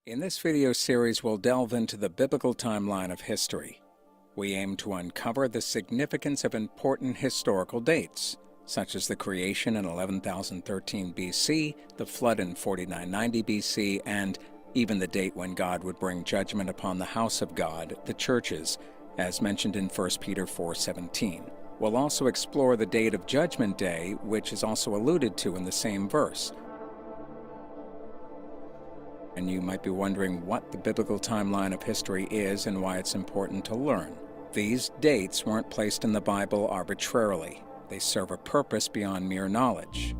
In this video series, we'll delve into the biblical timeline of history. We aim to uncover the significance of important historical dates, such as the creation in 11,013 BC, the flood in 4990 BC, and even the date when God would bring judgment upon the house of God, the churches, as mentioned in 1 Peter 4:17. We'll also explore the date of Judgment Day, which is also alluded to in the same verse. And you might be wondering what the biblical timeline of history is and why it's important to learn. These dates weren't placed in the Bible arbitrarily. They serve a purpose beyond mere knowledge.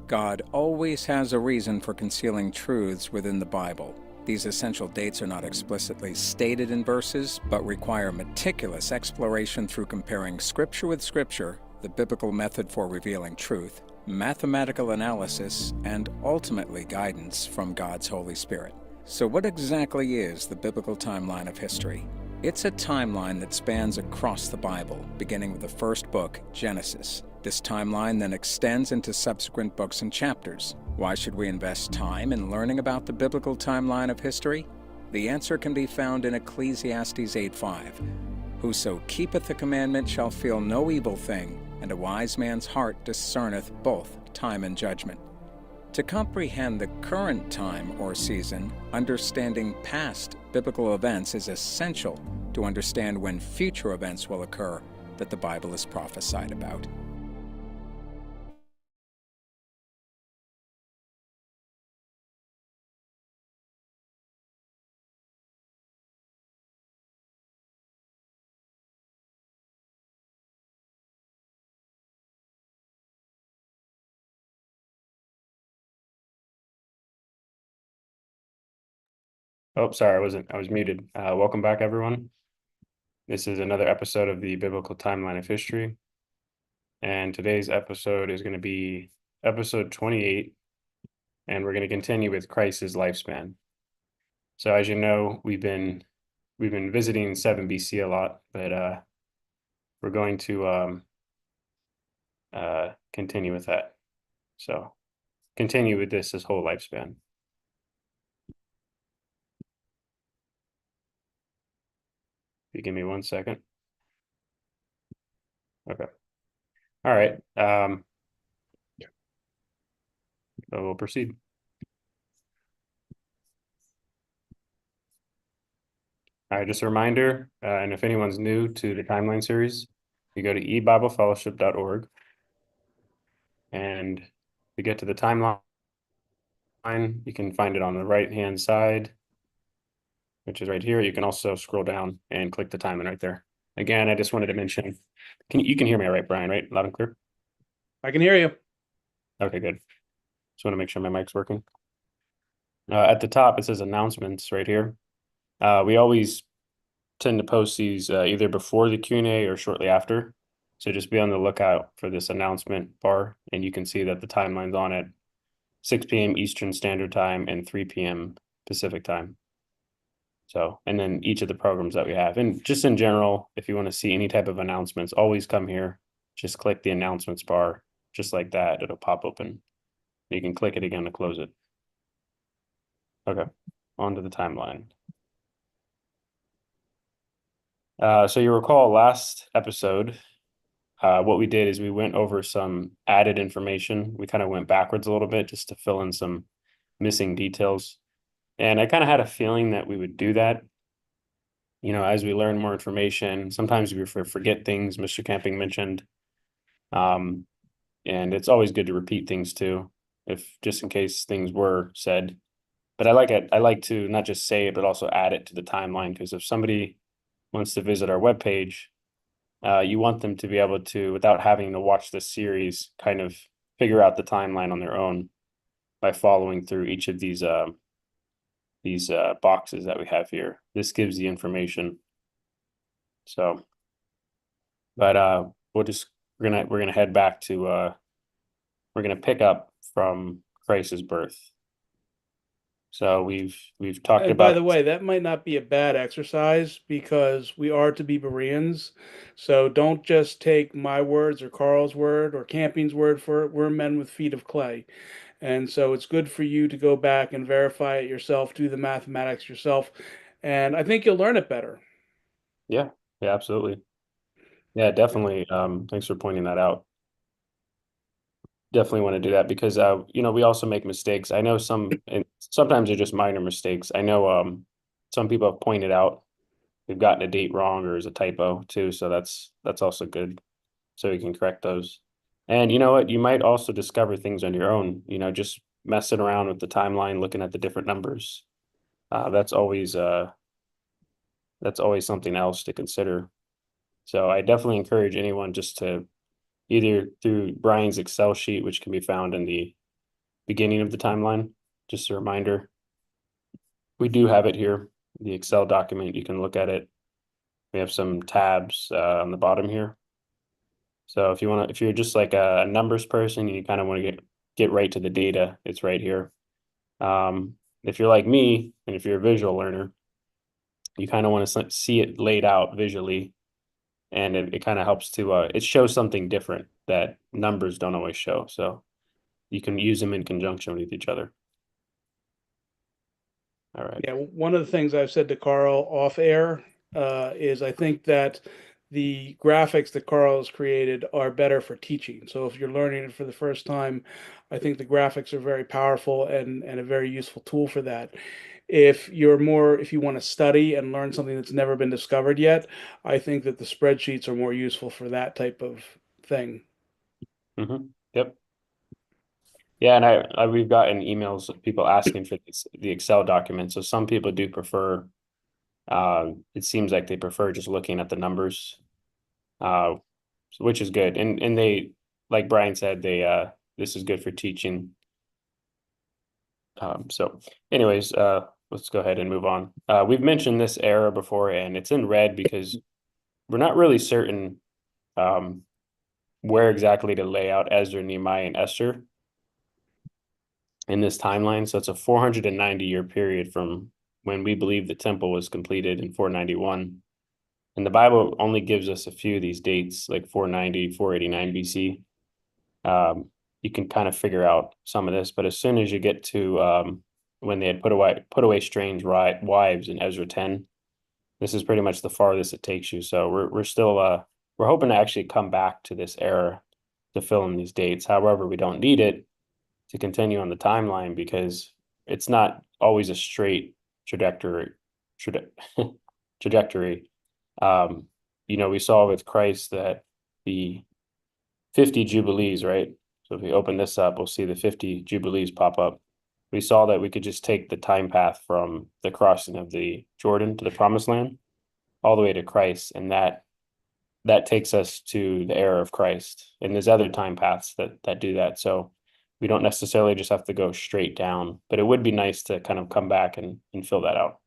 God always has a reason for concealing truths within the Bible. These essential dates are not explicitly stated in verses, but require meticulous exploration through comparing Scripture with Scripture, the biblical method for revealing truth, mathematical analysis, and ultimately guidance from God's Holy Spirit. So what exactly is the biblical timeline of history? It's a timeline that spans across the Bible, beginning with the first book, Genesis. This timeline then extends into subsequent books and chapters. Why should we invest time in learning about the biblical timeline of history? The answer can be found in Ecclesiastes 8:5. Whoso keepeth the commandment shall feel no evil thing, and a wise man's heart discerneth both time and judgment. To comprehend the current time or season, understanding past biblical events is essential to understand when future events will occur that the Bible is prophesied about. Oh, sorry, I was muted. Welcome back, everyone. This is another episode of the Biblical Timeline of History. And today's episode is going to be episode 28, and we're going to continue with Christ's lifespan. So as you know, we've been visiting 7 BC a lot, but we're going to continue with that. So continue with this his whole lifespan. If you give me 1 second. Okay. All right. So we'll proceed. All right, just a reminder, and if anyone's new to the timeline series, you go to ebiblefellowship.org, and you get to the timeline, you can find it on the right-hand side, which is right here. You can also scroll down and click the timeline right there. Again, I just wanted to mention, you can hear me all right, Brian, right? Loud and clear? I can hear you. Okay, good. Just want to make sure my mic's working. At the top, it says announcements right here. We always tend to post these either before the Q&A or shortly after. So just be on the lookout for this announcement bar, and you can see that the timeline's on at 6 p.m. Eastern Standard Time and 3 p.m. Pacific Time. So, and then each of the programs that we have. And just in general, if you want to see any type of announcements, always come here. Just click the announcements bar, just like that. It'll pop open. You can click it again to close it. Okay, on to the timeline. So you recall last episode, what we did is we went over some added information. We kind of went backwards a little bit just to fill in some missing details. And I kind of had a feeling that we would do that. You know, as we learn more information, sometimes we forget things Mr. Camping mentioned. And it's always good to repeat things too, if just in case things were said. But I like to not just say it, but also add it to the timeline, because if somebody wants to visit our webpage, you want them to be able to, without having to watch the series, kind of figure out the timeline on their own by following through each of these boxes that we have here. This gives the information. So, but we're gonna head back to we're gonna pick up from Christ's birth. So we've talked And about. by the way, that might not be a bad exercise because we are to be Bereans. So don't just take my words or Carl's word or Camping's word for it. We're men with feet of clay. And so it's good for you to go back and verify it yourself, do the mathematics yourself, and I think you'll learn it better. Yeah, yeah, absolutely. Yeah, definitely. Thanks for pointing that out. Definitely want to do that because we also make mistakes. I know and sometimes they're just minor mistakes. I know some people have pointed out we've gotten a date wrong or there's a typo too, so that's also good. So you can correct those. And you know what? You might also discover things on your own, just messing around with the timeline, looking at the different numbers. That's always something else to consider. So I definitely encourage anyone just to either through Brian's Excel sheet, which can be found in the beginning of the timeline, just a reminder. We do have it here, the Excel document. You can look at it. We have some tabs on the bottom here. So if you're just like a numbers person and you kind of want to get right to the data, it's right here. If you're like me, and if you're a visual learner, you kind of want to see it laid out visually, and it kind of helps to it shows something different that numbers don't always show. So you can use them in conjunction with each other. All right. Yeah, one of the things I've said to Carl off air is I think that the graphics that Carl has created are better for teaching. So if you're learning it for the first time, I think the graphics are very powerful and a very useful tool for that. If you want to study and learn something that's never been discovered yet, I think that the spreadsheets are more useful for that type of thing. Yep. Yeah, and we've gotten emails of people asking for the Excel document. So some people do prefer. It seems like they prefer just looking at the numbers, uh, which is good. And they, like Brian said, this is good for teaching. So, anyways, let's go ahead and move on. We've mentioned this error before, and it's in red because we're not really certain where exactly to lay out Ezra, Nehemiah, and Esther in this timeline. So it's a 490-year period from when we believe the temple was completed in 491. And the Bible only gives us a few of these dates, like 490, 489 BC. You can kind of figure out some of this, but as soon as you get to when they had put away strange wives in Ezra 10, this is pretty much the farthest it takes you. So we're still we're hoping to actually come back to this era to fill in these dates. However, we don't need it to continue on the timeline because it's not always a straight trajectory. Trajectory. We saw with Christ that the 50 Jubilees, right? So if we open this up, we'll see the 50 Jubilees pop up. We saw that we could just take the time path from the crossing of the Jordan to the Promised Land all the way to Christ, and that takes us to the era of Christ. And there's other time paths that do that. So we don't necessarily just have to go straight down, but it would be nice to kind of come back and fill that out.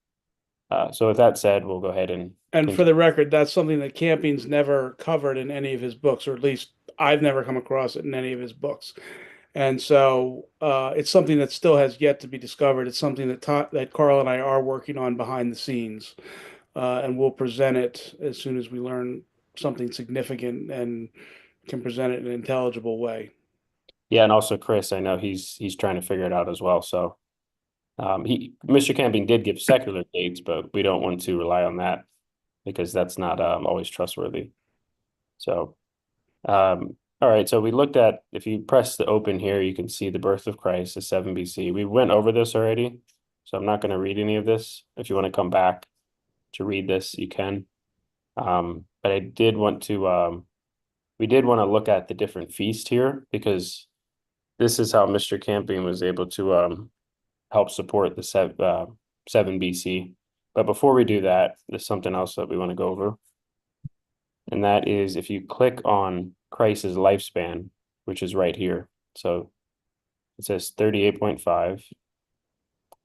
So with that said, we'll go ahead and For the record, that's something that Camping's never covered in any of his books, or at least I've never come across it in any of his books. And so it's something that still has yet to be discovered. It's something that Carl and I are working on behind the scenes, and we'll present it as soon as we learn something significant and can present it in an intelligible way. Yeah, and also Chris, I know he's trying to figure it out as well. So Mr. Camping did give secular dates, but we don't want to rely on that because that's not always trustworthy. So all right, so we looked at, if you press the open here, you can see the birth of Christ is 7 BC. We went over this already, so I'm not going to read any of this. If you want to come back to read this, you can. But I did want to, we did want to look at the different feasts here because this is how Mr. Camping was able to help support the 7 BC. But before we do that, there's something else that we want to go over. And that is if you click on Christ's lifespan, which is right here. So it says 38.5.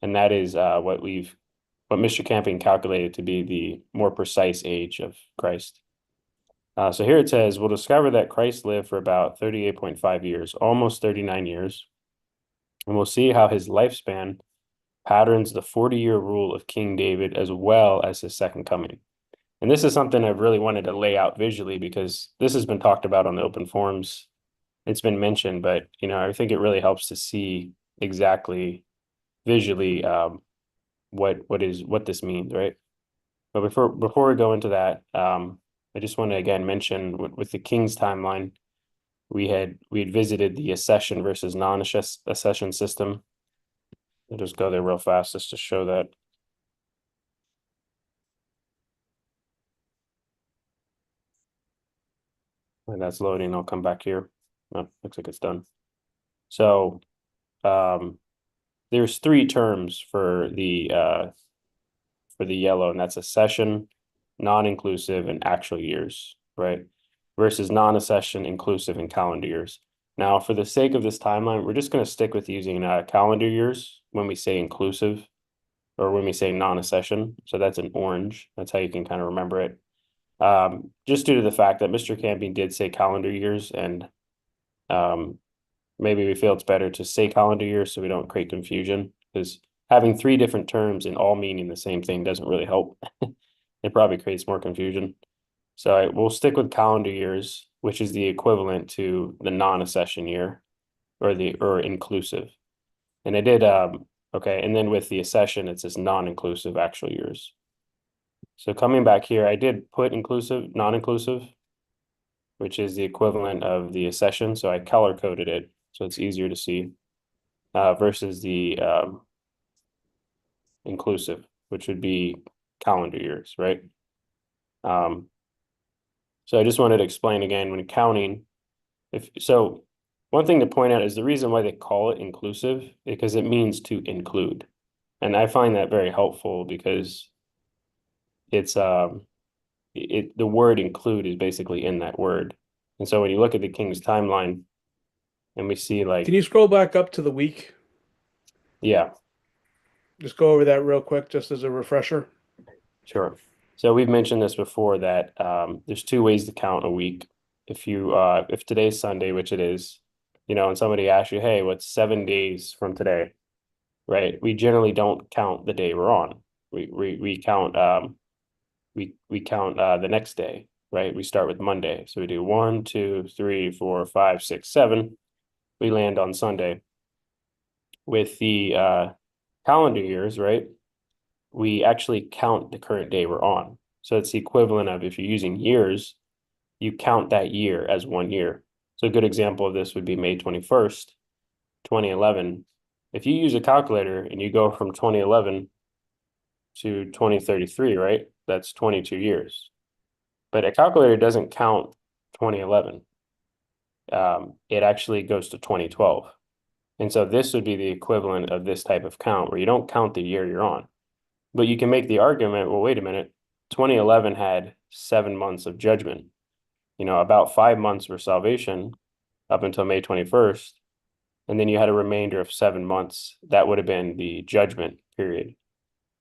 And that is what Mr. Camping calculated to be the more precise age of Christ. So here it says, we'll discover that Christ lived for about 38.5 years, almost 39 years. And we'll see how his lifespan patterns the 40-year rule of King David as well as his second coming. And this is something I've really wanted to lay out visually because this has been talked about on the open forums. It's been mentioned, but I think it really helps to see exactly visually what this means, right? But before we go into that, I just want to again mention with the King's timeline, we had visited the accession versus non-accession system. I'll just go there real fast just to show that. When that's loading, I'll come back here. Oh, looks like it's done. So there's three terms for the yellow, and that's accession, non-inclusive, and actual years, right? Versus non-accession, inclusive, and calendar years. Now, for the sake of this timeline, we're just going to stick with using calendar years when we say inclusive or when we say non-accession. So that's an orange. That's how you can kind of remember it. Just due to the fact that Mr. Camping did say calendar years, and maybe we feel it's better to say calendar years so we don't create confusion, because having three different terms and all meaning the same thing doesn't really help. It probably creates more confusion. So we'll stick with calendar years, which is the equivalent to the non-accession year or inclusive. And I did okay, and then with the accession, it's this non-inclusive actual years. So coming back here, I did put inclusive, non-inclusive, which is the equivalent of the accession. So I color coded it so it's easier to see, versus the inclusive, which would be calendar years, right? So I just wanted to explain again, when counting, one thing to point out is the reason why they call it inclusive, because it means to include. And I find that very helpful because it's the word include is basically in that word. And so when you look at the King's timeline and we see like, Can you scroll back up to the week? yeah, Just go over that real quick, just as a refresher. sure. So we've mentioned this before that there's two ways to count a week. If today's Sunday, which it is, and somebody asks you, hey, what's 7 days from today? Right? We generally don't count the day we're on. We count we count the next day, right? We start with Monday. So we do 1, 2, 3, 4, 5, 6, 7. We land on Sunday. With the calendar years, right? We actually count the current day we're on. So it's the equivalent of, if you're using years, you count that year as 1 year. So a good example of this would be May 21st, 2011. If you use a calculator and you go from 2011 to 2033, right? That's 22 years. But a calculator doesn't count 2011. It actually goes to 2012. And so this would be the equivalent of this type of count, where you don't count the year you're on. But you can make the argument, well, wait a minute, 2011 had 7 months of judgment, about 5 months for salvation up until May 21st. And then you had a remainder of 7 months. That would have been the judgment period.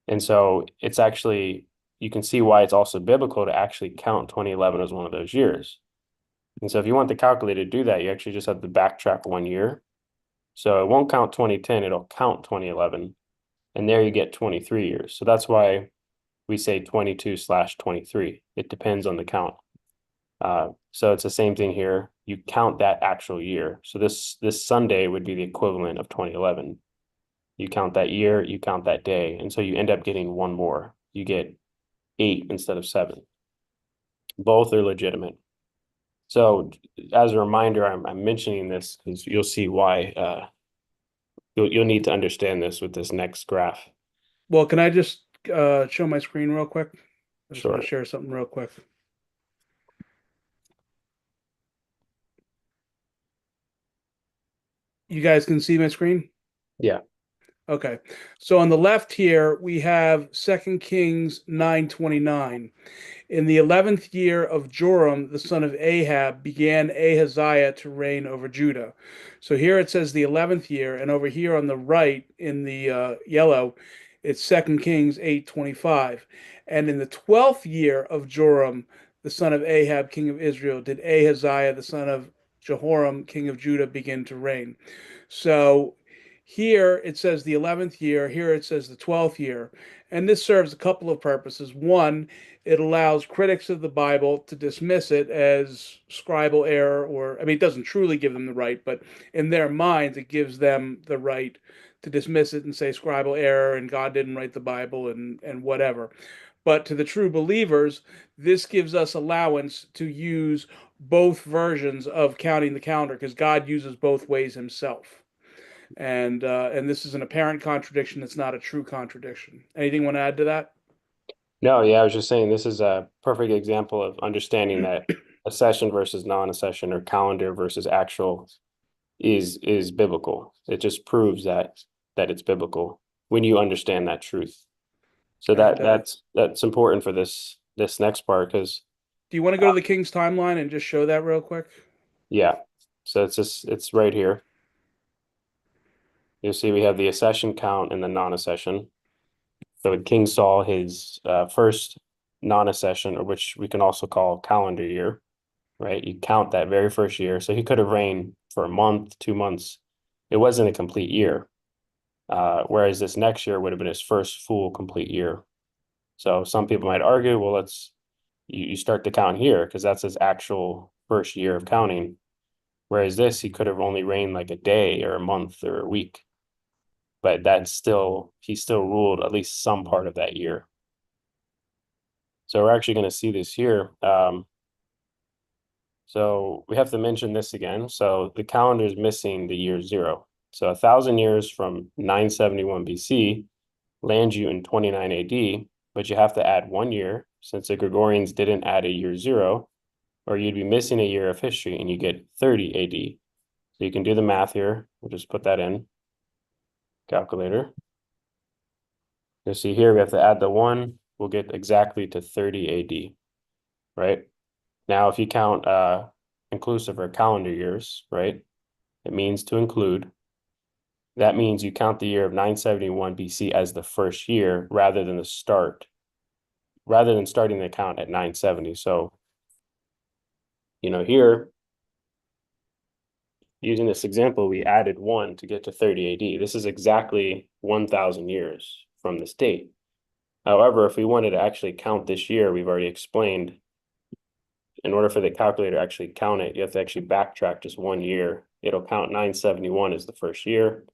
And so it's actually, you can see why it's also biblical to actually count 2011 as one of those years. And so if you want the calculator to do that, you actually just have to backtrack 1 year. So it won't count 2010, it'll count 2011. And there you get 23 years. So that's why we say 22/23. It depends on the count. So it's the same thing here. You count that actual year. So this Sunday would be the equivalent of 2011. You count that year, you count that day. And so you end up getting one more. You get 8 instead of 7. Both are legitimate. So as a reminder, I'm mentioning this because you'll see why you'll need to understand this with this next graph. Well, can I just show my screen real quick? I just want Sure. to share something real quick. You guys can see my screen? Yeah. Okay. So on the left here, we have 2 Kings 9:29. In the 11th year of Joram, the son of Ahab, began Ahaziah to reign over Judah. So here it says the 11th year, and over here on the right in the yellow, it's 2 Kings 8:25. And in the 12th year of Joram, the son of Ahab, king of Israel, did Ahaziah, the son of Jehoram, king of Judah, begin to reign. So Here it says the 11th year, here it says the 12th year. And this serves a couple of purposes. One, it allows critics of the Bible to dismiss it as scribal error, or, I mean, it doesn't truly give them the right, but in their minds, it gives them the right to dismiss it and say scribal error and God didn't write the Bible and whatever. But to the true believers, this gives us allowance to use both versions of counting the calendar because God uses both ways himself. And this is an apparent contradiction. It's not a true contradiction. Anything you want to add to that? No, yeah, I was just saying this is a perfect example of understanding that a session versus non-accession or calendar versus actual is biblical. It just proves that it's biblical when you understand that truth. So And that's important for this next part because do you want to go to the King's timeline and just show that real quick? yeah. So it's right here. You'll see we have the accession count and the non-accession. So King Saul, his first non-accession, or which we can also call calendar year, right? You count that very first year. So he could have reigned for a month, 2 months. It wasn't a complete year. Whereas this next year would have been his first full complete year. So some people might argue, well, you start to count here because that's his actual first year of counting. Whereas this, he could have only reigned like a day or a month or a week. But he still ruled at least some part of that year. So we're actually going to see this here. So we have to mention this again. So the calendar is missing the year 0. So 1,000 years from 971 BC lands you in 29 AD, but you have to add 1 year since the Gregorians didn't add a year 0, or you'd be missing a year of history and you get 30 AD. So you can do the math here. We'll just put that in calculator. You'll see here we have to add the 1. We'll get exactly to 30 AD, right? Now, if you count inclusive or calendar years, right? It means to include. That means you count the year of 971 BC as the first year rather than starting the count at 970. So, here, using this example, we added 1 to get to 30 AD. This is exactly 1,000 years from this date. However, if we wanted to actually count this year, we've already explained, in order for the calculator to actually count it, you have to actually backtrack just 1 year. It'll count 971 as the first year,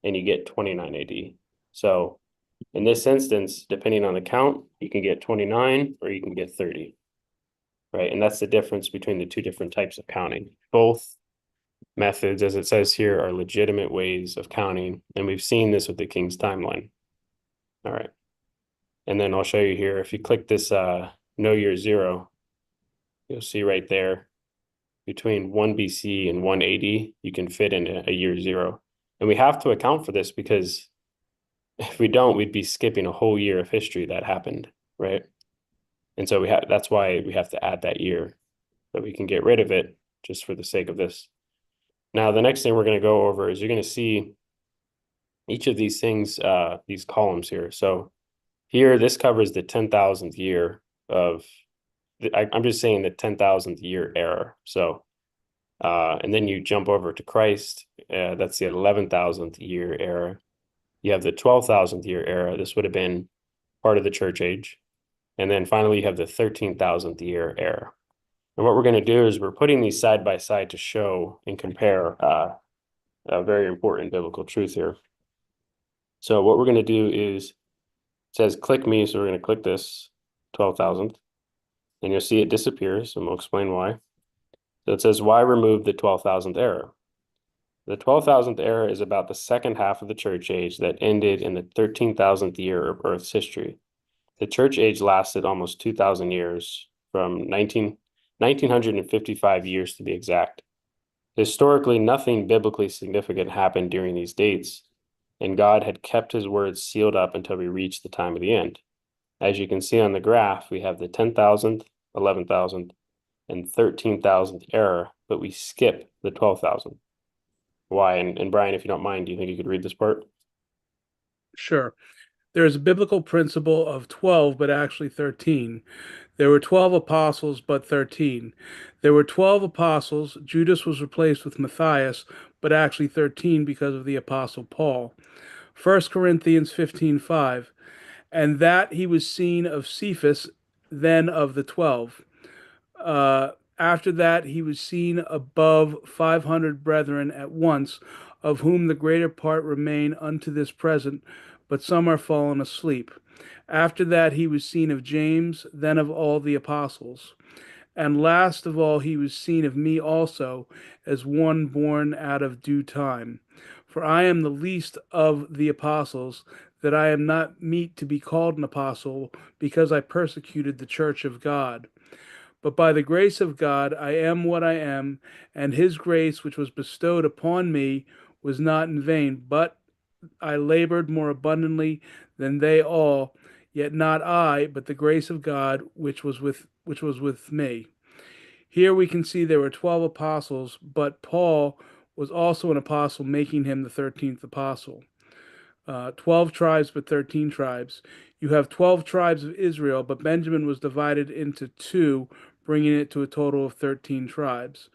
and you get 29 AD. So in this instance, depending on the count, you can get 29 or you can get 30, right? And that's the difference between the two different types of counting. Both methods, as it says here, are legitimate ways of counting, and we've seen this with the King's timeline. All right. And then I'll show you here, if you click this no year 0, you'll see right there, between 1 BC and 180, you can fit in a year 0. And we have to account for this because if we don't, we'd be skipping a whole year of history that happened, right? And so that's why we have to add that year, but we can get rid of it just for the sake of this. Now, the next thing we're going to go over is you're going to see each of these things, these columns here. So here, this covers the 10,000th year of, I'm just saying the 10,000th year era. So, and then you jump over to Christ, that's the 11,000th year era. You have the 12,000th year era. This would have been part of the church age. And then finally, you have the 13,000th year era. And what we're going to do is we're putting these side by side to show and compare a very important biblical truth here. So what we're going to do is, it says click me, so we're going to click this 12,000th, and you'll see it disappears, and we'll explain why. So it says, why remove the 12,000th era? The 12,000th era is about the second half of the church age that ended in the 13,000th year of Earth's history. The church age lasted almost 2,000 years, from 1955 years to be exact. Historically, nothing biblically significant happened during these dates, and God had kept his words sealed up until we reached the time of the end. As you can see on the graph, we have the 10,000th, 11,000th, and 13,000th era, but we skip the 12,000. Why? And Brian, if you don't mind, do you think you could read this part? Sure. There is a biblical principle of 12, but actually 13. There were 12 apostles, but 13. There were 12 apostles. Judas was replaced with Matthias, but actually 13 because of the Apostle Paul. 1 Corinthians 15:5, and that he was seen of Cephas, then of the 12. After that, he was seen above 500 brethren at once, of whom the greater part remain unto this present, but some are fallen asleep. After that, he was seen of James, then of all the apostles. And last of all, he was seen of me also, as one born out of due time. For I am the least of the apostles, that I am not meet to be called an apostle, because I persecuted the church of God. But by the grace of God I am what I am, and his grace which was bestowed upon me was not in vain, but I labored more abundantly than they all, yet not I, but the grace of God which was with me. Here we can see there were 12 apostles, but Paul was also an apostle, making him the 13th apostle. 12 tribes, but 13 tribes. You have 12 tribes of Israel, but Benjamin was divided into two, bringing it to a total of 13 tribes.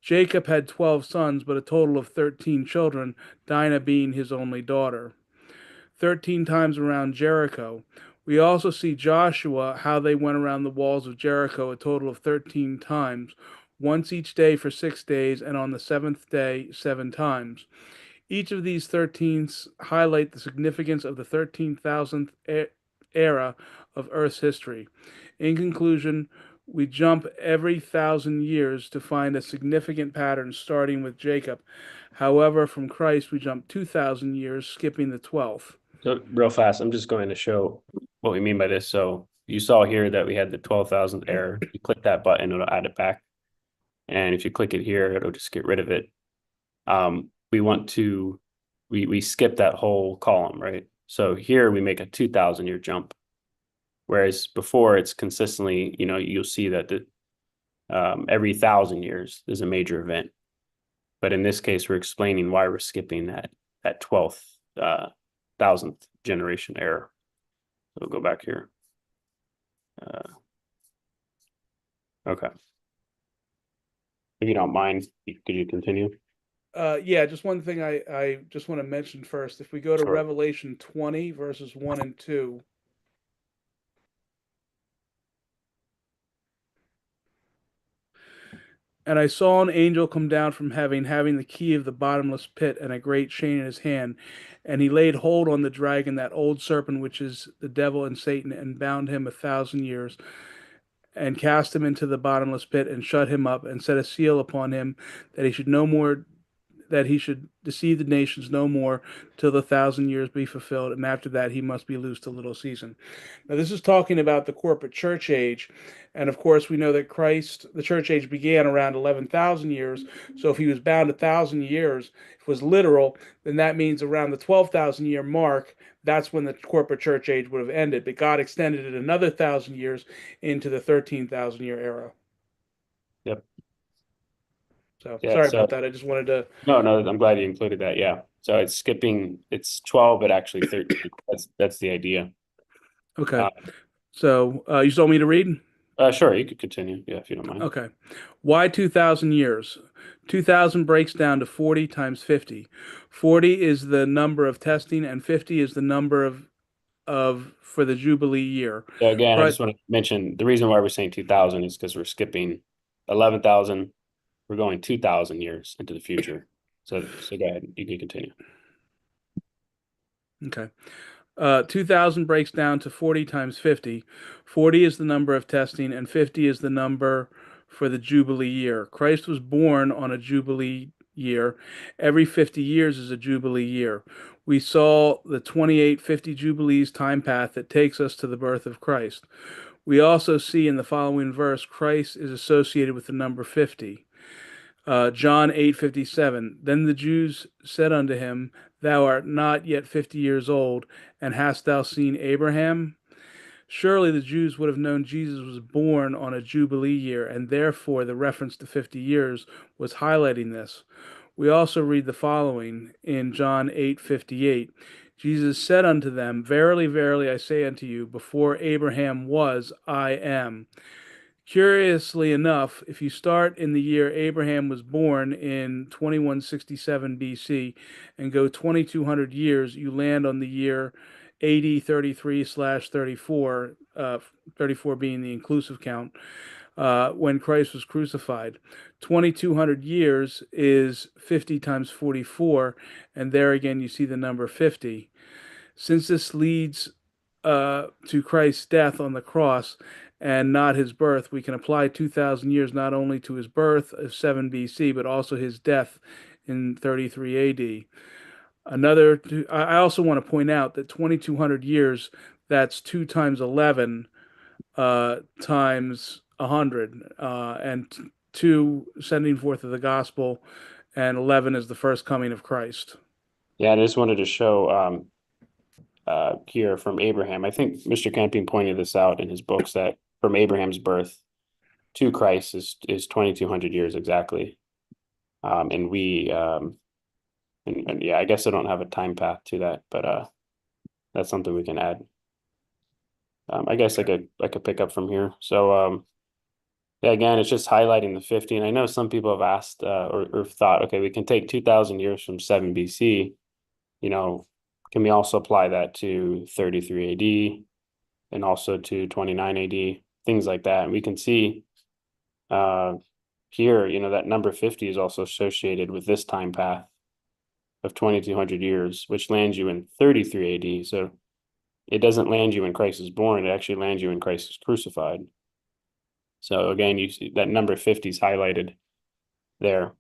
Jacob had 12 sons, but a total of 13 children, Dinah being his only daughter. 13 times around Jericho. We also see Joshua, how they went around the walls of Jericho a total of 13 times, once each day for 6 days, and on the seventh day, 7 times. Each of these 13s highlight the significance of the 13,000th era of Earth's history. In conclusion, we jump every 1,000 years to find a significant pattern starting with Jacob. However, from Christ, we jump 2,000 years, skipping the 12th. So real fast, I'm just going to show what we mean by this. So you saw here that we had the 12,000th error. You click that button, it'll add it back. And if you click it here, it'll just get rid of it. We skip that whole column, right? So here we make a 2,000-year jump. Whereas before it's consistently, you'll see that every 1,000 years is a major event. But in this case, we're explaining why we're skipping that 12th, 1,000th generation error. So we'll go back here. Okay. If you don't mind, could you continue? Yeah, just one thing I just want to mention first. If we go to Sure. Revelation 20, verses 1 and 2. And I saw an angel come down from heaven, having the key of the bottomless pit and a great chain in his hand. And he laid hold on the dragon, that old serpent, which is the devil and Satan, and bound him 1,000 years, and cast him into the bottomless pit, and shut him up, and set a seal upon him, that he should deceive the nations no more, till the 1,000 years be fulfilled, and after that he must be loosed a little season. Now this is talking about the corporate church age, and of course we know that the church age began around 11,000 years. So if he was bound 1,000 years, if it was literal, then that means around the 12,000 year mark, that's when the corporate church age would have ended. But God extended it another 1,000 years into the 13,000 year era. Yep. So Yeah. sorry So about that. I just wanted to. no, I'm glad you included that. Yeah. So it's 12, but actually 13. That's the idea. Okay. So you told me to read? Sure, you could continue. Yeah, if you don't mind. Okay. Why 2,000 years? 2,000 breaks down to 40 times 50. 40 is the number of testing, and 50 is the number of for the Jubilee year. So again, I Christ, just want to mention the reason why we're saying 2,000 is because we're skipping 11,000. We're going 2,000 years into the future. So go ahead. You can continue. okay. 2,000 breaks down to 40 times 50. 40 is the number of testing, and 50 is the number for the Jubilee year. Christ was born on a Jubilee year. Every 50 years is a Jubilee year. We saw the 2850 Jubilees time path that takes us to the birth of Christ. We also see in the following verse, Christ is associated with the number 50. John 8:57. Then the Jews said unto him, Thou art not yet 50 years old, and hast thou seen Abraham? Surely the Jews would have known Jesus was born on a Jubilee year, and therefore the reference to 50 years was highlighting this. We also read the following in John 8:58. Jesus said unto them, Verily, verily, I say unto you, before Abraham was, I am. Curiously enough, if you start in the year Abraham was born in 2167 BC and go 2200 years, you land on the year AD 33/34, 34 being the inclusive count, when Christ was crucified. 2200 years is 50 times 44, and there again you see the number 50. Since this leads to Christ's death on the cross and not his birth, we can apply 2,000 years not only to his birth of 7 BC, but also his death in 33 AD. I also want to point out that 2,200 years, that's 2 times 11 times 100, and 2 sending forth of the gospel, and 11 is the first coming of Christ. Yeah, I just wanted to show here from Abraham. I think Mr. Camping pointed this out in his books that from Abraham's birth to Christ is 2,200 years exactly. And we and yeah, I guess I don't have a time path to that, but that's something we can add. I guess I could pick up from here. So yeah, again, it's just highlighting the 50. And I know some people have asked or thought, okay, we can take 2,000 years from 7 BC, can we also apply that to 33 AD and also to 29 AD, things like that? And we can see here, that number 50 is also associated with this time path of 2,200 years, which lands you in 33 AD. So it doesn't land you when Christ is born. It actually lands you when Christ is crucified. So again, you see that number 50 is highlighted there.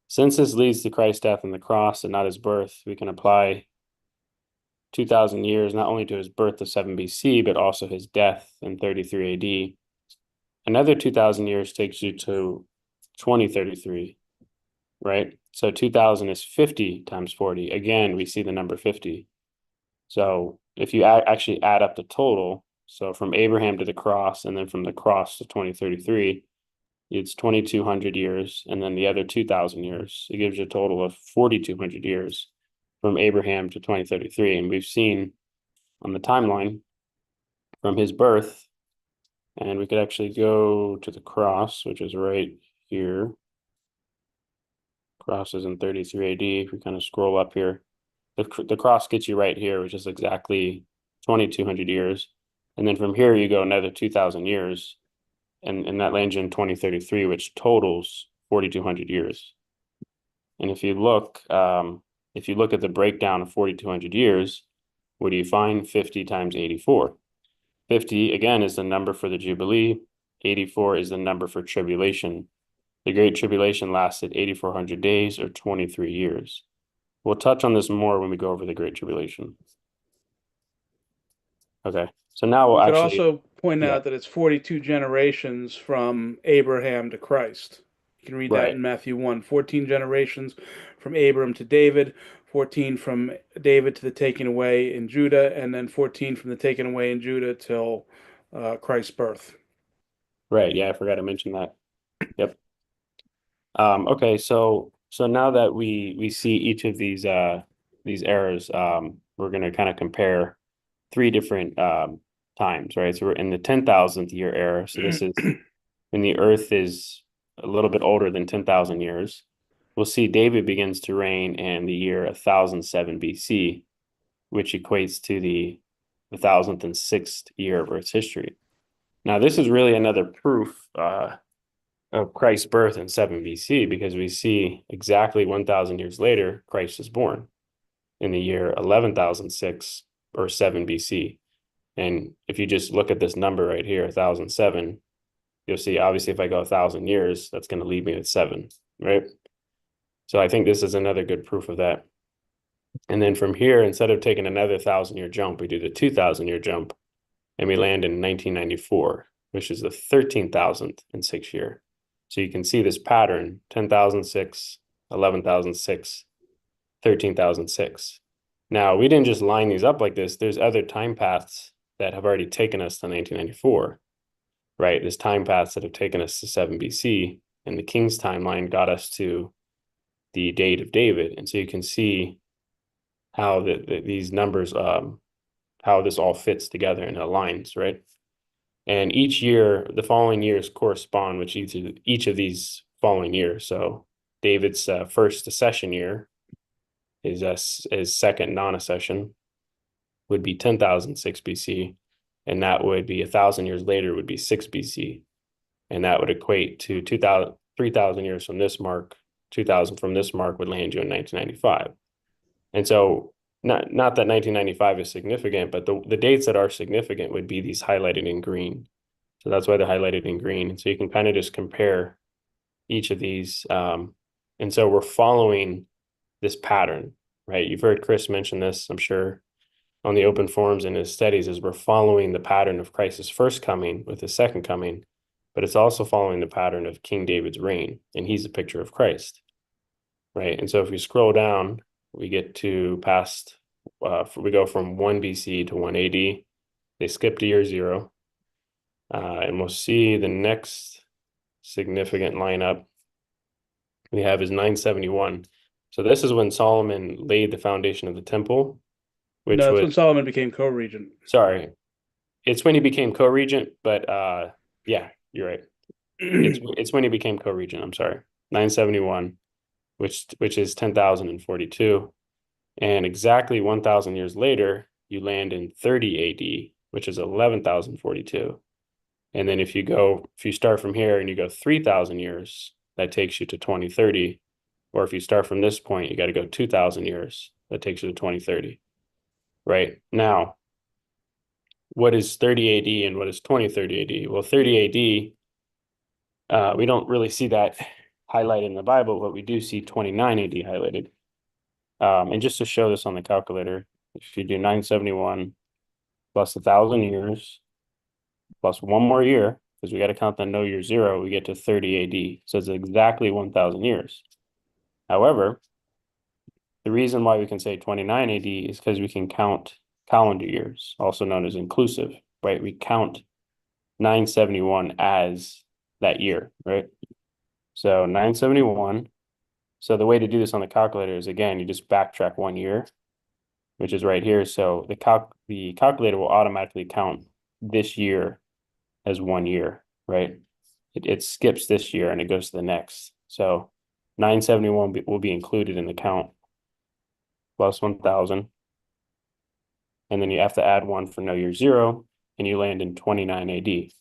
Since this leads to Christ's death on the cross and not his birth, we can apply 2,000 years not only to his birth of 7 BC, but also his death in 33 AD. Another 2,000 years takes you to 2033, right? So 2,000 is 50 times 40. Again, we see the number 50. So if you actually add up the total, so from Abraham to the cross and then from the cross to 2033, it's 2,200 years, and then the other 2,000 years. It gives you a total of 4,200 years from Abraham to 2033. And we've seen on the timeline from his birth, and we could actually go to the cross, which is right here. Cross is in 33 AD. If we kind of scroll up here, the cross gets you right here, which is exactly 2,200 years. And then from here, you go another 2,000 years. And that lands you in 2033, which totals 4,200 years. And if you look at the breakdown of 4,200 years, what do you find? 50 times 84. 50, again, is the number for the Jubilee. 84 is the number for tribulation. The Great Tribulation lasted 8,400 days or 23 years. We'll touch on this more when we go over the Great Tribulation. Okay, so now we'll We could actually also point out that it's 42 generations from Abraham to Christ. You can read that in Matthew 1. 14 generations from Abram to David, 14 from David to the taking away in Judah, and then 14 from the taking away in Judah till Christ's birth. Right, yeah, I forgot to mention that. Yep. Okay, so now that we see each of these eras, we're going to kind of compare 3 different times, right? So we're in the 10,000th year era. So this is when the earth is a little bit older than 10,000 years. We'll see David begins to reign in the year 1007 BC, which equates to the 1,006th year of Earth's history. Now, this is really another proof of Christ's birth in 7 BC, because we see exactly 1,000 years later, Christ is born in the year 11,006 or 7 BC. And if you just look at this number right here, 1007, you'll see, obviously, if I go 1,000 years, that's going to leave me with 7, right? So I think this is another good proof of that. And then from here, instead of taking another 1,000-year jump, we do the 2,000-year jump, and we land in 1994, which is the 13,006 year. So you can see this pattern: 10,006, 11,006, 13,006. Now, we didn't just line these up like this. There's other time paths that have already taken us to 1994, right? There's time paths that have taken us to 7 BC, and the king's timeline got us to the date of David. And so you can see how these numbers, how this all fits together and aligns, right? And each year, the following years correspond with each of these following years. So David's first accession year, his second non-accession would be 10,006 BC, and that would be 1,000 years later would be 6 BC, and that would equate to 3,000 years from this mark. 2,000 from this mark would land you in 1995. And so not that 1995 is significant, but the dates that are significant would be these highlighted in green. So that's why they're highlighted in green. And so you can kind of just compare each of these. And so we're following this pattern, right? You've heard Chris mention this, I'm sure, on the open forums in his studies, is we're following the pattern of Christ's first coming with his second coming, but it's also following the pattern of King David's reign, and he's a picture of Christ, right? And so if we scroll down, we get to past, we go from 1 BC to 1 AD. They skipped a year 0. And we'll see the next significant lineup we have is 971. So this is when Solomon laid the foundation of the temple, which No, that's was, when Solomon became co-regent. sorry, it's when he became co-regent, but yeah, you're right. It's when he became co-regent, I'm sorry. 971, which is 10,042. And exactly 1,000 years later, you land in 30 AD, which is 11,042. And then if you start from here and you go 3,000 years, that takes you to 2030. Or if you start from this point, you got to go 2,000 years. That takes you to 2030. Right? Now, what is 30 AD and what is 2030 AD? Well, 30 AD, we don't really see that highlighted in the Bible, but we do see 29 AD highlighted. And just to show this on the calculator, if you do 971 plus 1,000 years plus one more year, because we got to count the no year 0, we get to 30 AD. So it's exactly 1,000 years. However, the reason why we can say 29 AD is because we can count calendar years, also known as inclusive, right? We count 971 as that year, right? So 971. So the way to do this on the calculator is, again, you just backtrack 1 year, which is right here. So the calculator will automatically count this year as 1 year, right? It skips this year and it goes to the next. So 971 will be included in the count plus 1,000. And then you have to add 1 for no year 0, and you land in 29 AD.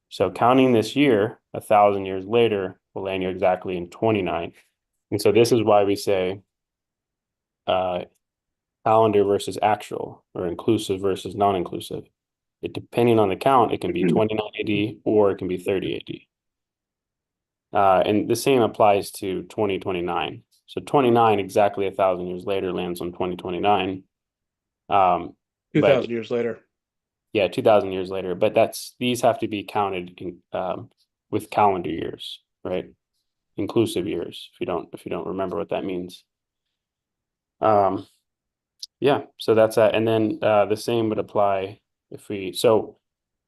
So counting this year, 1,000 years later, will land you exactly in 29. And so this is why we say calendar versus actual, or inclusive versus non-inclusive. Depending on the count, it can be 29 AD or it can be 30 AD. And the same applies to 2029. So 29, exactly 1,000 years later, lands on 2029. 2,000 years later. Yeah, 2,000 years later. But these have to be counted with calendar years, right? Inclusive years, if you don't remember what that means. Yeah, so that's that. And then the same would apply if we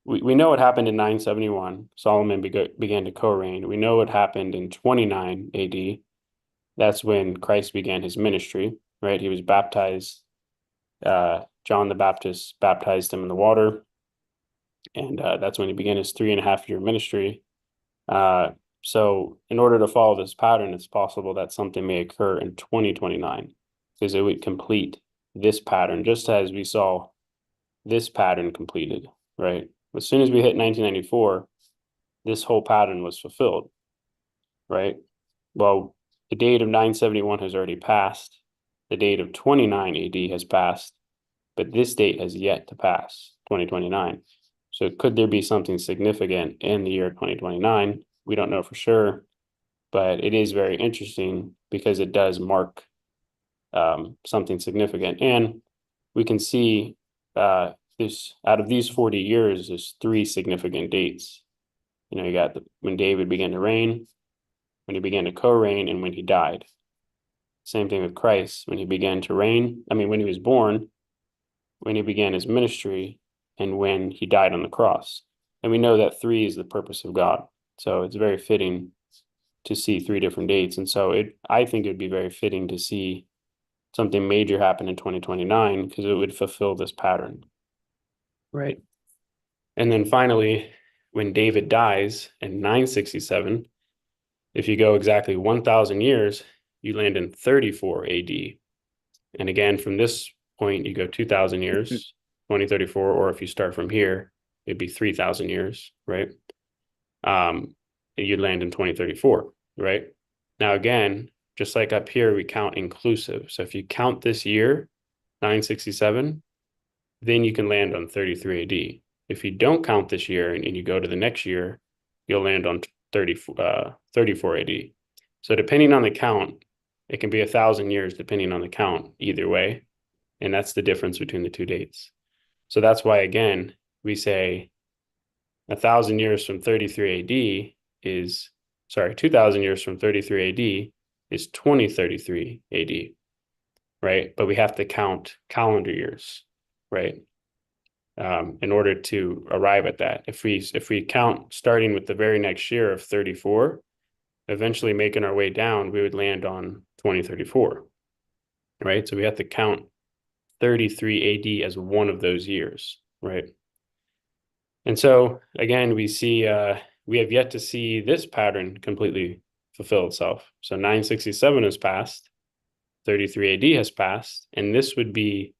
know what happened in 971. Solomon began to co-reign. We know what happened in 29 AD. That's when Christ began his ministry, right? He was baptized. John the Baptist baptized him in the water. And that's when he began his 3.5-year ministry. So in order to follow this pattern, it's possible that something may occur in 2029 because it would complete this pattern, just as we saw this pattern completed, right? As soon as we hit 1994, this whole pattern was fulfilled, right? Well, the date of 971 has already passed. The date of 29 AD has passed, but this date has yet to pass, 2029. So could there be something significant in the year 2029? We don't know for sure, but it is very interesting because it does mark something significant. And we can see this out of these 40 years, there's 3 significant dates. You know, you got when David began to reign, when he began to co-reign, and when he died. Same thing with Christ, when he began to reign, when he was born, when he began his ministry, and when he died on the cross. And we know that 3 is the purpose of God. So it's very fitting to see 3 different dates. And so I think it would be very fitting to see something major happen in 2029 because it would fulfill this pattern. Right. And then finally, when David dies in 967, if you go exactly 1,000 years, you land in 34 AD. And again, from this point, you go 2,000 years, 2034, or if you start from here, it'd be 3,000 years, right? You'd land in 2034, right? Now, again, just like up here, we count inclusive. So if you count this year, 967, then you can land on 33 AD. If you don't count this year and you go to the next year, you'll land on 34 AD. So depending on the count, it can be 1,000 years depending on the count either way. And that's the difference between the two dates. So that's why, again, we say 1,000 years from 33 AD is, sorry, 2,000 years from 33 AD is 2033 AD, right? But we have to count calendar years, right? In order to arrive at that. If we count starting with the very next year of 34, eventually making our way down, we would land on 2034, right? So we have to count 33 AD as one of those years, right? And so again, we see we have yet to see this pattern completely fulfill itself. So 967 has passed, 33 AD has passed, and this would be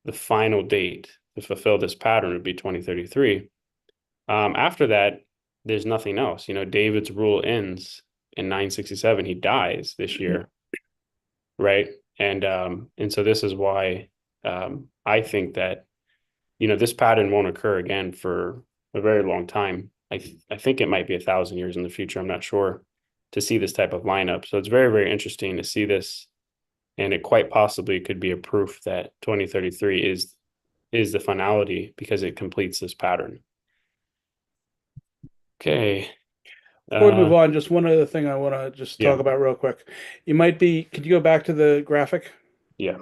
the final date to fulfill this pattern would be 2033. After that, there's nothing else. You know, David's rule ends in 967. He dies this year, right? And so this is why I think that, you know, this pattern won't occur again for a very long time. I think it might be 1,000 years in the future. I'm not sure, to see this type of lineup. So it's very, very interesting to see this, and it quite possibly could be a proof that 2033 is the finality because it completes this pattern. Okay. Before we move on, just one other thing I want to just Yeah. talk about real quick. Could you go back to the graphic? Yeah.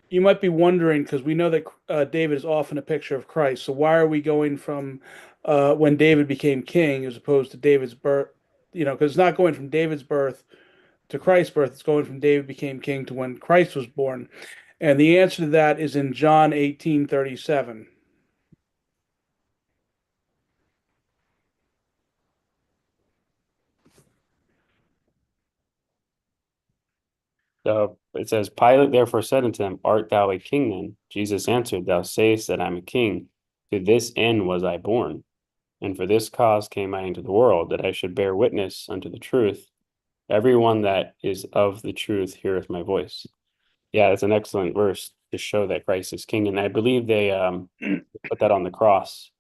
You might be wondering, because we know that David is often a picture of Christ. So why are we going from when David became king as opposed to David's birth? You know, because it's not going from David's birth to Christ's birth. It's going from David became king to when Christ was born. And the answer to that is in John 18:37. So it says, Pilate therefore said unto him, Art thou a king then? Jesus answered, Thou sayest that I'm a king. To this end was I born, and for this cause came I into the world, that I should bear witness unto the truth. Everyone that is of the truth heareth my voice. Yeah, it's an excellent verse to show that Christ is king. And I believe they put that on the cross.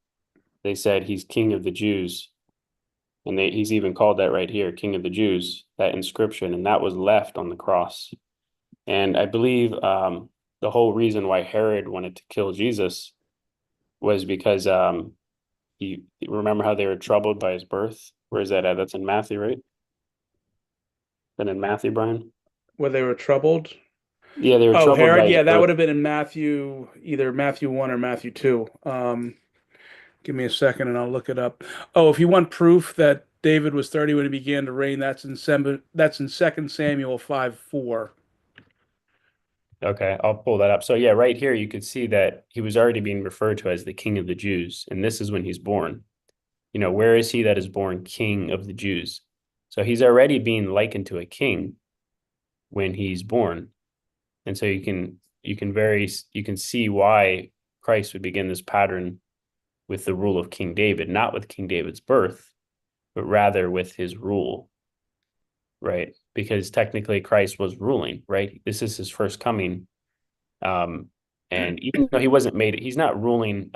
They said he's king of the Jews. And he's even called that right here, King of the Jews, that inscription, and that was left on the cross. And I believe the whole reason why Herod wanted to kill Jesus was because you remember how they were troubled by his birth? Where is that at? That's in Matthew, right? Then in Matthew, Brian? Where they were troubled. Yeah, they were Oh, troubled Herod. by his Yeah, that birth. would have been in Matthew, either Matthew 1 or Matthew 2. Give me a second and I'll look it up. Oh, if you want proof that David was 30 when he began to reign, that's in 2 Samuel 5:4. Okay, I'll pull that up. So yeah, right here you could see that he was already being referred to as the King of the Jews, and this is when he's born. You know, where is he that is born King of the Jews? So he's already being likened to a king when he's born. And so you can see why Christ would begin this pattern with the rule of King David, not with King David's birth, but rather with his rule, right? Because technically Christ was ruling, right? This is his first coming. And even though he's not ruling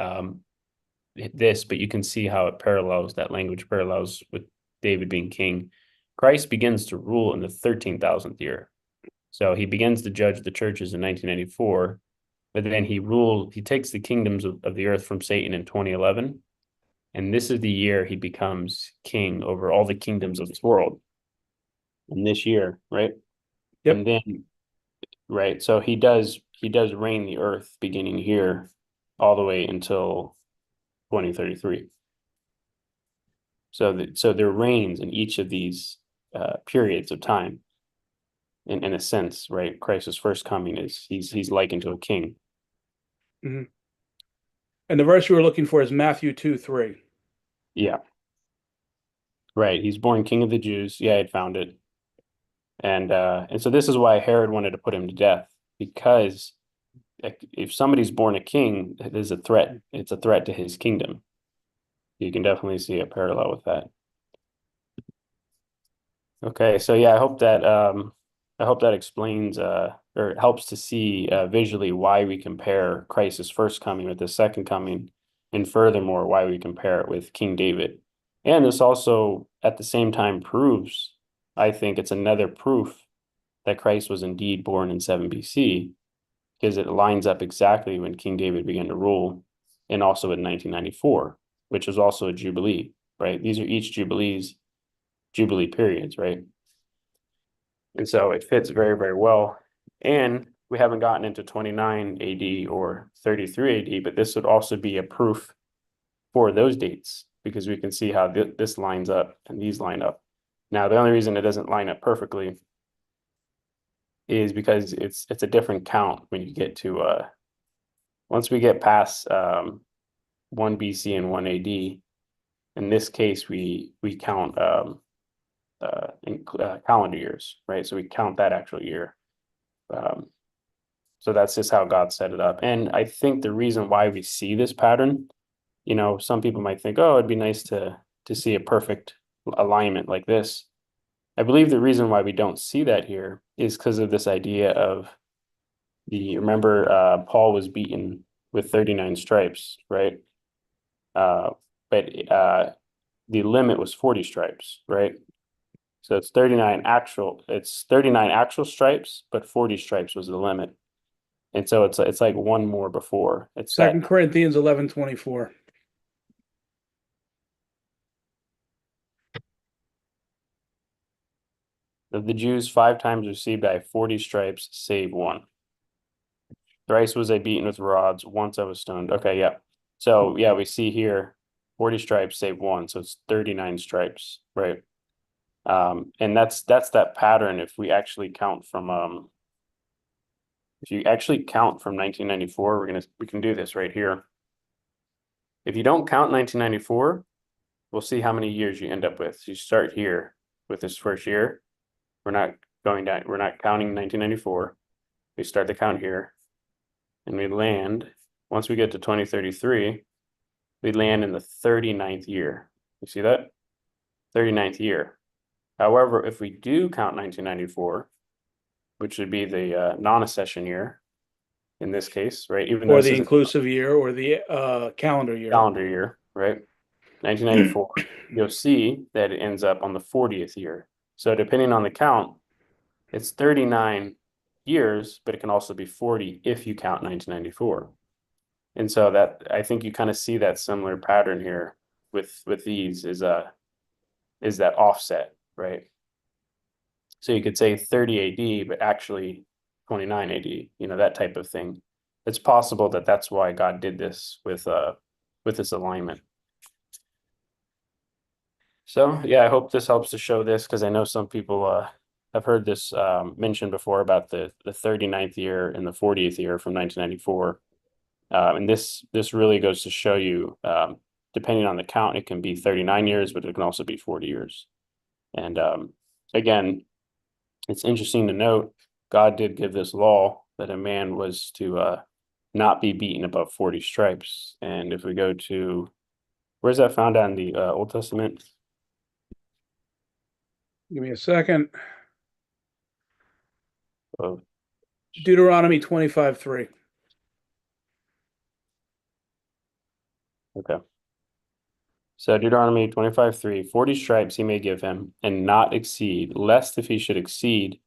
this, but you can see how it parallels, that language parallels with David being king. Christ begins to rule in the 13,000th year. So he begins to judge the churches in 1994, but then he takes the kingdoms of the earth from Satan in 2011. And this is the year he becomes king over all the kingdoms of this world. In this year, right? Yep. And then, right, so he does reign the earth beginning here all the way until 2033. So there reigns in each of these periods of time. In a sense, right? Christ's first coming is he's likened to a king. Mm-hmm. And the verse you were looking for is Matthew 2:3. Yeah. Right. He's born King of the Jews. Yeah, I'd found it. And so this is why Herod wanted to put him to death, because if somebody's born a king, it is a threat. It's a threat to his kingdom. You can definitely see a parallel with that. Okay, so yeah, I hope that explains or helps to see visually why we compare Christ's first coming with his second coming, and furthermore why we compare it with King David. And this also at the same time proves, I think it's another proof that Christ was indeed born in 7 BC, because it lines up exactly when King David began to rule, and also in 1994, which was also a jubilee, right? These are each jubilee periods, right? And so it fits very, very well. And we haven't gotten into 29 AD or 33 AD, but this would also be a proof for those dates, because we can see how this lines up and these line up. Now, the only reason it doesn't line up perfectly is because it's a different count when you get to once we get past 1 BC and 1 AD. In this case, we count in calendar years, right? So we count that actual year. So that's just how God set it up. And I think the reason why we see this pattern, some people might think, oh, it'd be nice to see a perfect alignment like this. I believe the reason why we don't see that here is because of this idea of remember Paul was beaten with 39 stripes, right? But the limit was 40 stripes, right? So it's 39 actual stripes, but 40 stripes was the limit. And so it's like one more before. It's that 2 Corinthians 11:24. of the Jews 5 times received I 40 stripes, save one. Thrice was I beaten with rods, once I was stoned. Okay, yeah. So yeah, we see here 40 stripes, save one. So it's 39 stripes, right? And that's that pattern. If you actually count from 1994, we can do this right here. If you don't count 1994, we'll see how many years you end up with. So you start here with this first year. We're not going down, we're not counting 1994. We start the count here, and we land, once we get to 2033, we land in the 39th year. You see that? 39th year. However, if we do count 1994, which would be the non-accession year in this case, right? Even though Or this the is a inclusive year, or the calendar year. calendar year, right? 1994, you'll see that it ends up on the 40th year. So depending on the count, it's 39 years, but it can also be 40 if you count 1994. And so that, I think you kind of see that similar pattern here with these is that offset, right? So you could say 30 AD, but actually 29 AD, that type of thing. It's possible that that's why God did this with this alignment. So yeah, I hope this helps to show this, because I know some people have heard this mentioned before about the 39th year and the 40th year from 1994. And this really goes to show you, depending on the count, it can be 39 years, but it can also be 40 years. And again, it's interesting to note, God did give this law that a man was to not be beaten above 40 stripes. And if we go to, where's that found on the Old Testament? Give me a second. Oh, Deuteronomy 25:3. okay. So Deuteronomy 25:3, 40 stripes he may give him, and not exceed, lest if he should exceed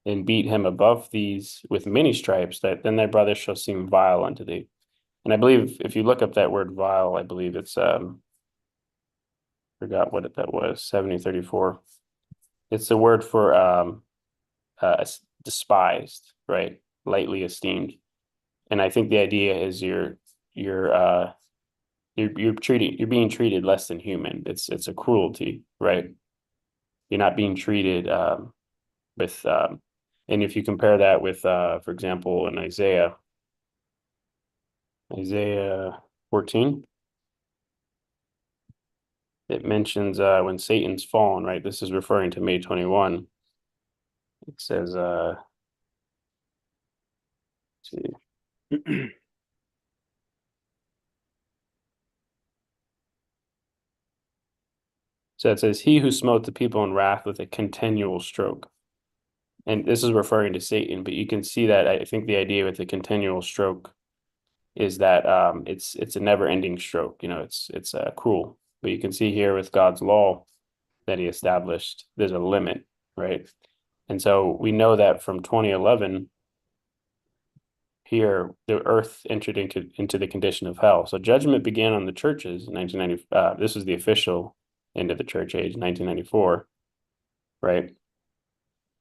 and beat him above these with many stripes, that then thy brother shall seem vile unto thee. And I believe if you look up that word vile, I believe it's forgot what that was, 7034. It's the word for despised, right? Lightly esteemed. And I think the idea is you're being treated less than human. It's a cruelty, right? You're not being treated with and if you compare that with for example in Isaiah 14. It mentions when Satan's fallen, right? This is referring to May 21. It says, let's see. So it says, he who smote the people in wrath with a continual stroke. And this is referring to Satan, but you can see that I think the idea with the continual stroke is that it's a never-ending stroke. You know, it's cruel. But you can see here with God's law that he established, there's a limit, right? And so we know that from 2011, here the earth entered into the condition of hell. So judgment began on the churches in 1990. This was the official end of the church age, 1994, right?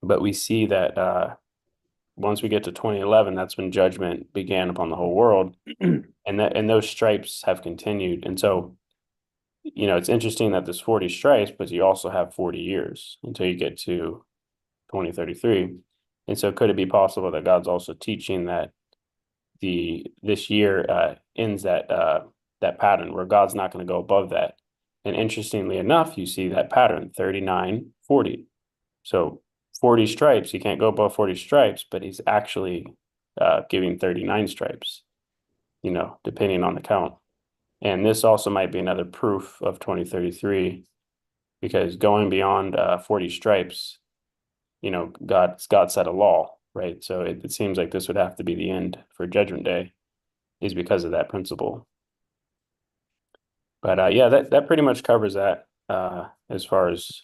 But we see that once we get to 2011, that's when judgment began upon the whole world, and those stripes have continued. And so, you know, it's interesting that there's 40 stripes, but you also have 40 years until you get to 2033. And so could it be possible that God's also teaching that this year ends that pattern where God's not going to go above that? And interestingly enough, you see that pattern 39, 40. So 40 stripes, he can't go above 40 stripes, but he's actually giving 39 stripes, you know, depending on the count. And this also might be another proof of 2033, because going beyond 40 stripes, you know, God set a law, right? So it seems like this would have to be the end for Judgment Day, is because of that principle. But yeah, that pretty much covers that as far as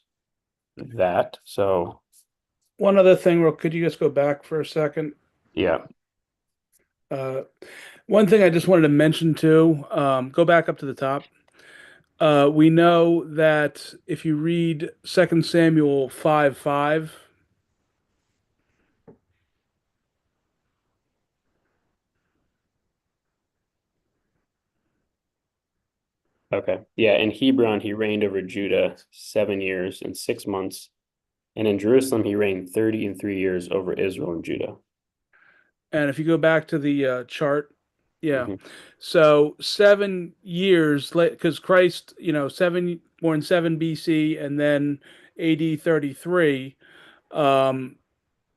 that. So One other thing, could you just go back for a second? yeah. One thing I just wanted to mention too, go back up to the top. We know that if you read 2 Samuel 5:5, Okay. Yeah, in Hebron he reigned over Judah 7 years and 6 months, and in Jerusalem he reigned 33 years over Israel and Judah. and if you go back to the chart, yeah. Mm-hmm. So 7 years late, because Christ, you know, born 7 BC, and then AD 33.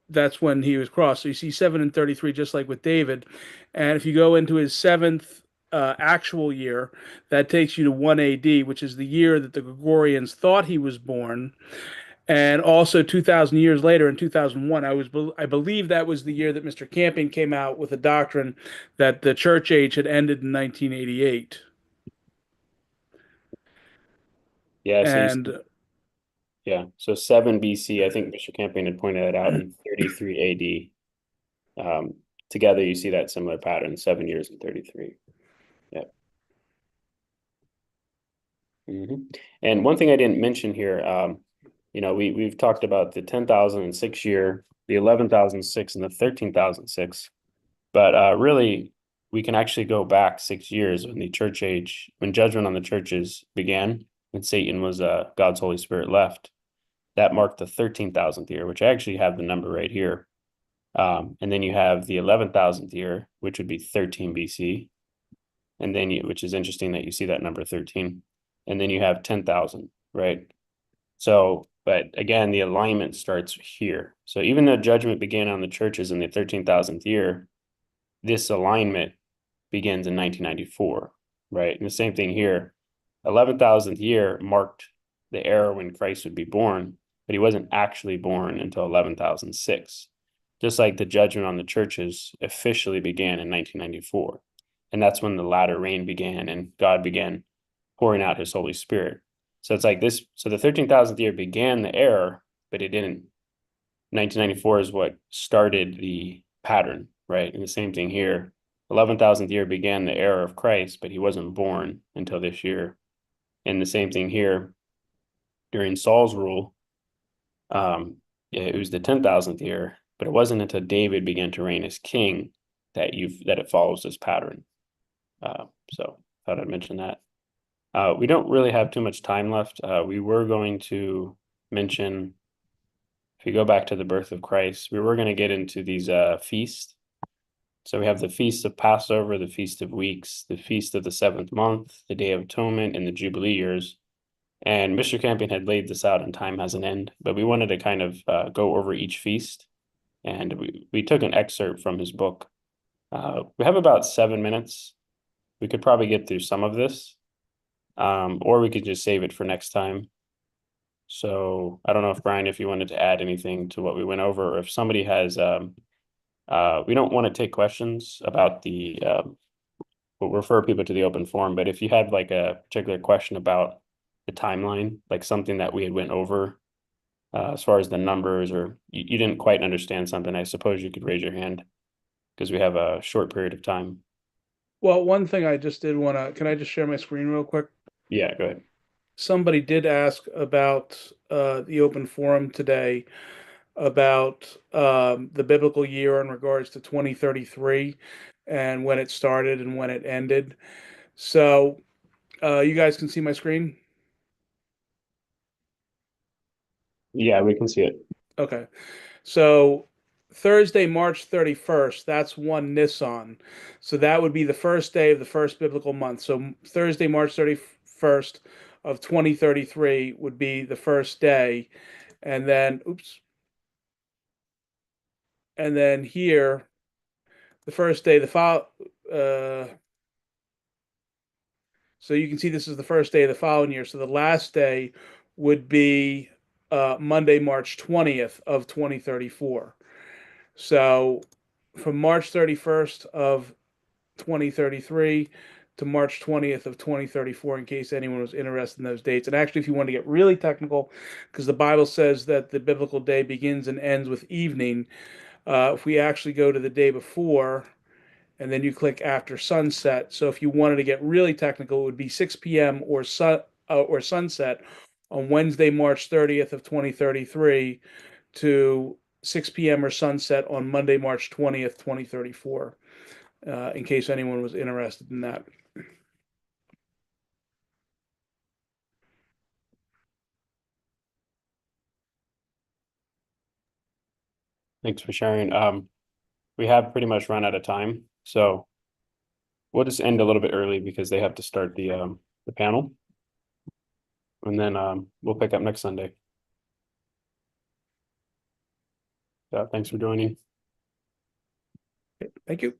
That's when he was crossed. So you see 7 and 33, just like with David. And if you go into his seventh actual year, that takes you to 1 AD, which is the year that the Gregorians thought he was born. And also 2,000 years later, in 2001, I believe that was the year that Mr. Camping came out with a doctrine that the church age had ended in 1988. Yeah, so And so 7 BC, I think Mr. Camping had pointed that out, in 33 AD. Together you see that similar pattern, 7 years and 33. Yeah. Mm-hmm. And one thing I didn't mention here, you know, we've talked about the 10,006 year, the 11,006, and the 13,006, but really we can actually go back 6 years when the church age, when judgment on the churches began, and Satan was God's Holy Spirit left. That marked the 13,000th year, which I actually have the number right here. And then you have the 11,000th year, which would be 13 BC, and then which is interesting that you see that number 13. And then you have 10,000, right? So, but again, the alignment starts here. So even though judgment began on the churches in the 13,000th year, this alignment begins in 1994, right? And the same thing here. 11,000th year marked the era when Christ would be born, but he wasn't actually born until 11,006. Just like the judgment on the churches officially began in 1994. And that's when the latter rain began and God began pouring out his Holy Spirit. So it's like this. So the 13,000th year began the era, but it didn't. 1994 is what started the pattern, right? And the same thing here. 11,000th year began the era of Christ, but he wasn't born until this year. And the same thing here during Saul's rule. It was the 10,000th year, but it wasn't until David began to reign as king that it follows this pattern. So thought I'd mention that. We don't really have too much time left. We were going to mention, if you go back to the birth of Christ, we were going to get into these feasts. So we have the Feast of Passover, the Feast of Weeks, the Feast of the Seventh Month, the Day of Atonement, and the Jubilee years. And Mr. Campion had laid this out and time has an end, but we wanted to kind of go over each feast. And we took an excerpt from his book. We have about 7 minutes. We could probably get through some of this, or we could just save it for next time. So I don't know if Brian, if you wanted to add anything to what we went over, or if somebody has, we don't want to take questions about the, we'll refer people to the open forum, but if you had like a particular question about the timeline, like something that we had went over, as far as the numbers, or you didn't quite understand something, I suppose you could raise your hand because we have a short period of time. Well, one thing I just did want to, can I just share my screen real quick? Yeah, go ahead. Somebody did ask about the open forum today about the biblical year in regards to 2033 and when it started and when it ended. So you guys can see my screen? Yeah, we can see it. Okay. So Thursday, March 31st, that's one Nisan. So that would be the first day of the first biblical month. So Thursday, March 31st of 2033 would be the first day. And then, oops. And then here, the first day, so you can see this is the first day of the following year. So the last day would be Monday, March 20th of 2034. So from March 31st of 2033 to March 20th of 2034, in case anyone was interested in those dates. And actually, if you want to get really technical, because the Bible says that the biblical day begins and ends with evening, if we actually go to the day before, and then you click after sunset. So if you wanted to get really technical, it would be 6 p.m. or sunset on Wednesday, March 30th of 2033 to 6 p.m. or sunset on Monday, March 20th, 2034, in case anyone was interested in that. Thanks for sharing. We have pretty much run out of time, so we'll just end a little bit early because they have to start the panel, and then we'll pick up next Sunday. Yeah, thanks for joining. Thank you.